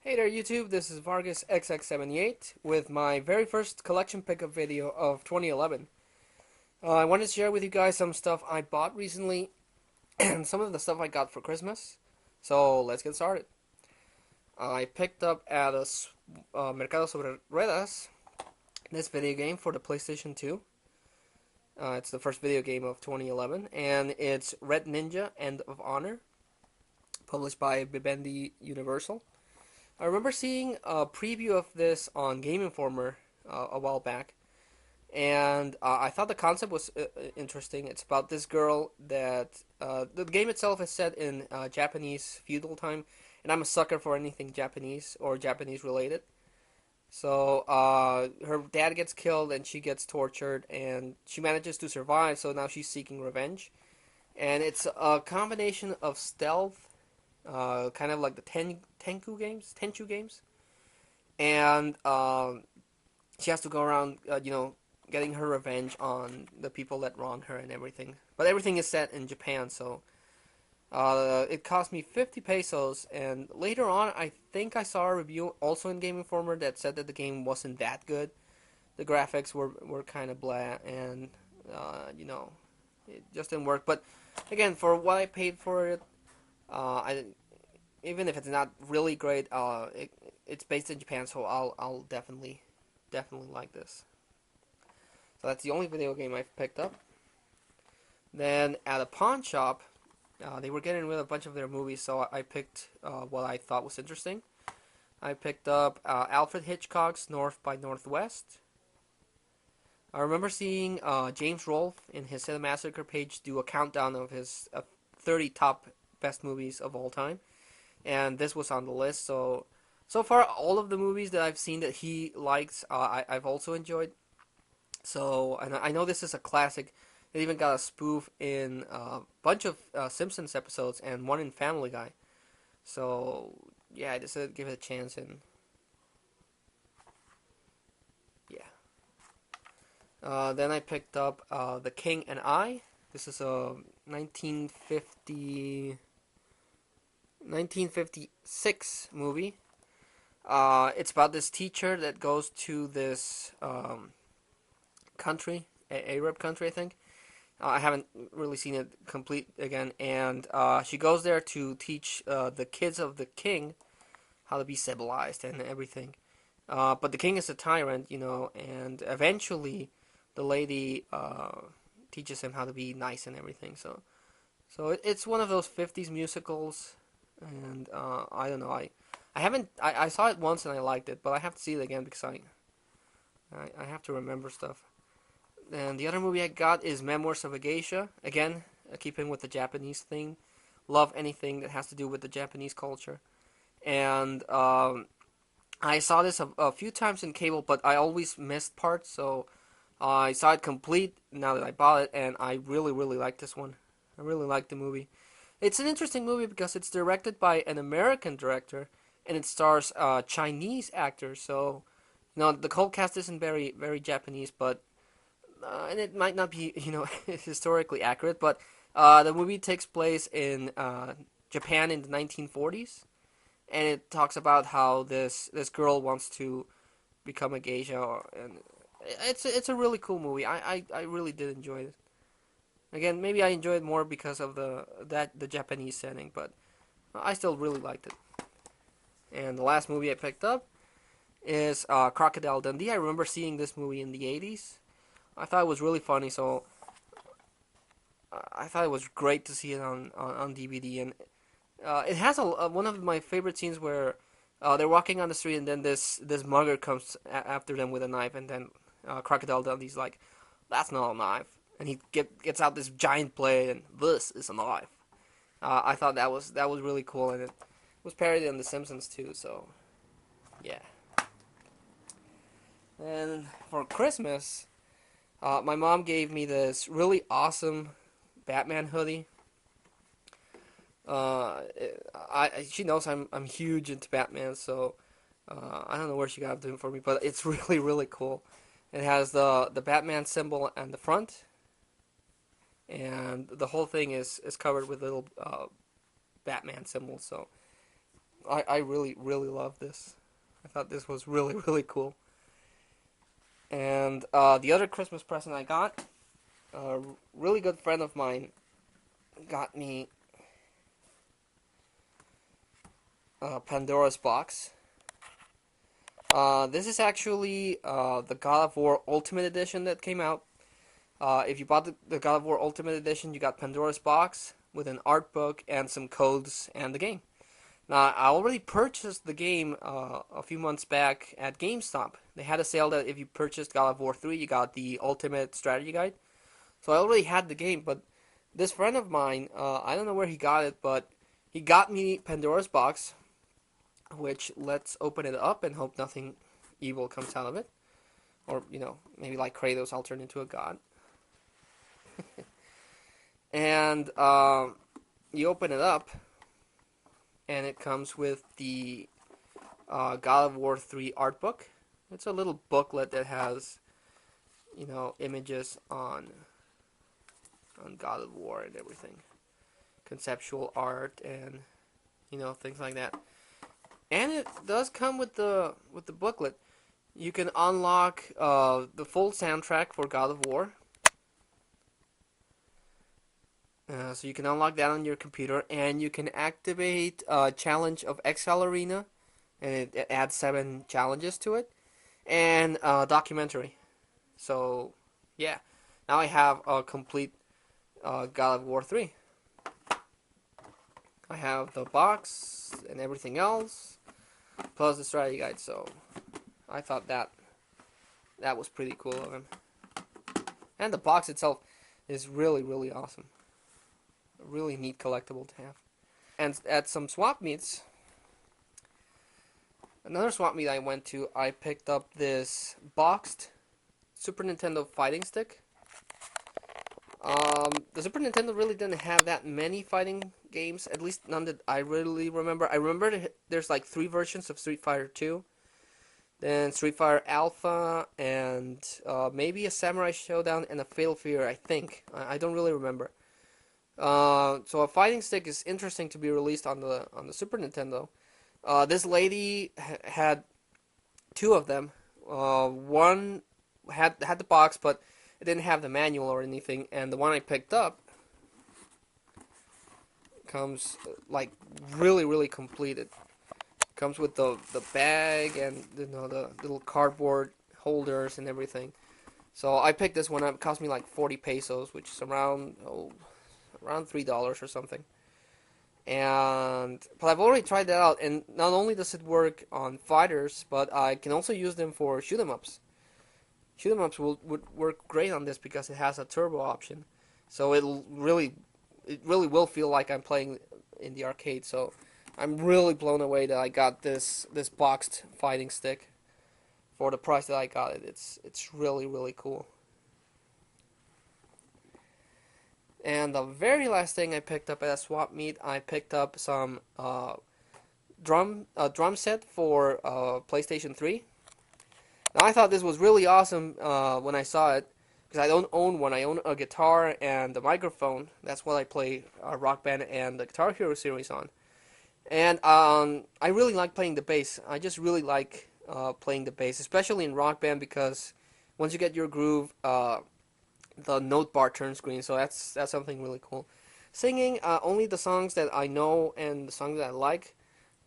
Hey there YouTube, this is Vargas XX78 with my very first collection pickup video of 2011. I wanted to share with you guys some stuff I bought recently and some of the stuff I got for Christmas. So let's get started. I picked up at a Mercado Sobre Ruedas this video game for the PlayStation 2. It's the first video game of 2011 and it's Red Ninja End of Honor, published by Vivendi Universal. I remember seeing a preview of this on Game Informer a while back, and I thought the concept was interesting. It's about this girl that the game itself is set in Japanese feudal time, and I'm a sucker for anything Japanese or Japanese related. So her dad gets killed and she gets tortured, and she manages to survive. So now she's seeking revenge, and it's a combination of stealth, kind of like the Tenchu games, and she has to go around, getting her revenge on the people that wronged her and everything. But everything is set in Japan, so it cost me 50 pesos. And later on, I think I saw a review also in Game Informer that said that the game wasn't that good. The graphics were kind of blah, and it just didn't work. But again, for what I paid for it, even if it's not really great, it's based in Japan, so I'll definitely like this. So that's the only video game I've picked up. Then at a pawn shop, they were getting rid of a bunch of their movies, so I picked what I thought was interesting. I picked up Alfred Hitchcock's North by Northwest. I remember seeing James Rolfe in his Cinemassacre page do a countdown of his 30 top best movies of all time, and this was on the list. So far, all of the movies that I've seen that he likes, I've also enjoyed. So, and I know this is a classic. It even got a spoof in a bunch of Simpsons episodes and one in Family Guy. So yeah, I decided to give it a chance, and yeah. Then I picked up The King and I. This is a 1956 movie. It's about this teacher that goes to this country, Arab country, I think. I haven't really seen it complete again, and she goes there to teach the kids of the king how to be civilized and everything. But the king is a tyrant, and eventually the lady teaches him how to be nice and everything. So it's one of those 50s musicals, and I don't know. I saw it once and I liked it, but I have to see it again because I have to remember stuff. And the other movie I got is Memoirs of a Geisha. Again, keeping with the Japanese thing. Love anything that has to do with the Japanese culture. And I saw this a few times in cable, but I always missed parts, so I saw it complete now that I bought it, and I really, really like this one. I really like the movie. It's an interesting movie because it's directed by an American director, and it stars Chinese actors. So, the whole cast isn't very, very Japanese, but and it might not be, historically accurate. But the movie takes place in Japan in the 1940s, and it talks about how this girl wants to become a geisha, and it's a really cool movie. I really did enjoy it. Again, maybe I enjoyed it more because of the Japanese setting, but I still really liked it. And the last movie I picked up is Crocodile Dundee. I remember seeing this movie in the 80s. I thought it was really funny, so I thought it was great to see it on DVD. And it has one of my favorite scenes where they're walking on the street, and then this mugger comes after them with a knife, and then Crocodile Dundee's like, "That's not a knife," and he gets out this giant blade, and this is a knife. I thought that was really cool, and it was parodied on The Simpsons too. So yeah. And for Christmas, my mom gave me this really awesome Batman hoodie. She knows I'm huge into Batman, so I don't know where she got it for me, but it's really, really cool. It has the Batman symbol on the front, and the whole thing is covered with little Batman symbols. So I really, really love this. I thought this was really, really cool. And the other Christmas present I got, a really good friend of mine got me Pandora's Box. This is actually the God of War Ultimate Edition that came out. If you bought the God of War Ultimate Edition, you got Pandora's Box with an art book and some codes and the game. Now, I already purchased the game a few months back at GameStop. They had a sale that if you purchased God of War 3, you got the Ultimate Strategy Guide. So I already had the game, but this friend of mine, I don't know where he got it, but he got me Pandora's Box, which let's open it up and hope nothing evil comes out of it. Or, maybe like Kratos, I'll turn into a god. And you open it up, and it comes with the God of War 3 art book. It's a little booklet that has, images on God of War and everything. Conceptual art and, things like that. And it does come with the booklet. You can unlock the full soundtrack for God of War. So you can unlock that on your computer, and you can activate Challenge of Exile Arena, and it adds 7 challenges to it, and documentary. So, yeah. Now I have a complete God of War 3. I have the box and everything else, plus the strategy guide, so I thought that was pretty cool of him. And the box itself is really, really awesome. A really neat collectible to have. And at some swap meets, another swap meet I went to, I picked up this boxed Super Nintendo fighting stick. The Super Nintendo really didn't have that many fighting games, at least none that I really remember. I remember there's like 3 versions of Street Fighter 2, then Street Fighter Alpha, and maybe a Samurai Showdown and a Fatal Fury, I think. I don't really remember. So a fighting stick is interesting to be released on the Super Nintendo. This lady had 2 of them. One had the box, but it didn't have the manual or anything, and the one I picked up comes like really, really completed. Comes with the bag and the little cardboard holders and everything. So I picked this one up. It cost me like 40 pesos, which is around $3 or something. But I've already tried that out, and not only does it work on fighters, but I can also use them for shoot 'em ups. Shoot 'em ups would work great on this because it has a turbo option, so it really will feel like I'm playing in the arcade. So I'm really blown away that I got this boxed fighting stick for the price that I got it. It's really, really cool. And the very last thing I picked up at a swap meet, I picked up some drum set for PlayStation 3. Now I thought this was really awesome when I saw it, because I don't own one. I own a guitar and a microphone. That's what I play Rock Band and the Guitar Hero series on. And I really like playing the bass. I just really like playing the bass, especially in Rock Band, because once you get your groove, the note bar turns green. So that's something really cool. Singing only the songs that I know and the songs that I like.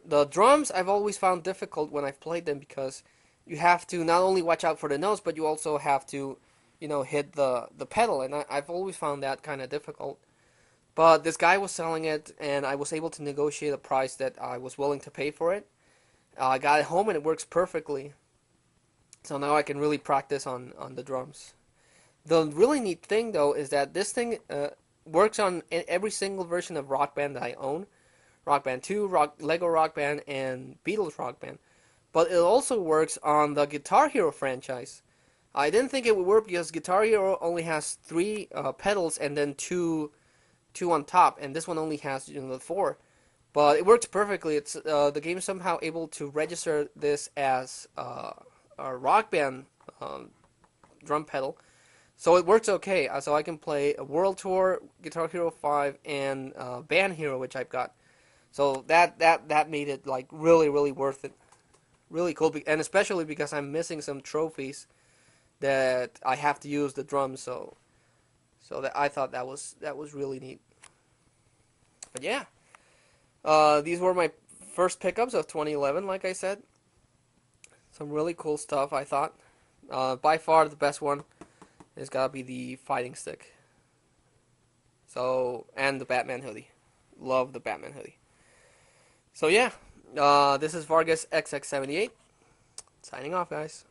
The drums I've always found difficult when I've played them, because you have to not only watch out for the notes, but you also have to, hit the pedal, and I've always found that kind of difficult. But this guy was selling it, and I was able to negotiate a price that I was willing to pay for it. I got it home, and it works perfectly. So now I can really practice on the drums. The really neat thing, though, is that this thing works on every single version of Rock Band that I own. Rock Band 2, Lego Rock Band, and Beatles Rock Band. But it also works on the Guitar Hero franchise. I didn't think it would work because Guitar Hero only has 3 pedals and then two on top, and this one only has the 4. But it works perfectly. It's the game is somehow able to register this as a Rock Band drum pedal, so it works okay. So I can play a World Tour, Guitar Hero 5, and Band Hero, which I've got. So that made it like really really worth it, really cool, and especially because I'm missing some trophies that I have to use the drums. So that I thought that was really neat. But yeah, these were my first pickups of 2011. Like I said, some really cool stuff. I thought by far the best one has got to be the fighting stick. So and the Batman hoodie, love the Batman hoodie. So yeah, this is Vargas XX78 signing off, guys.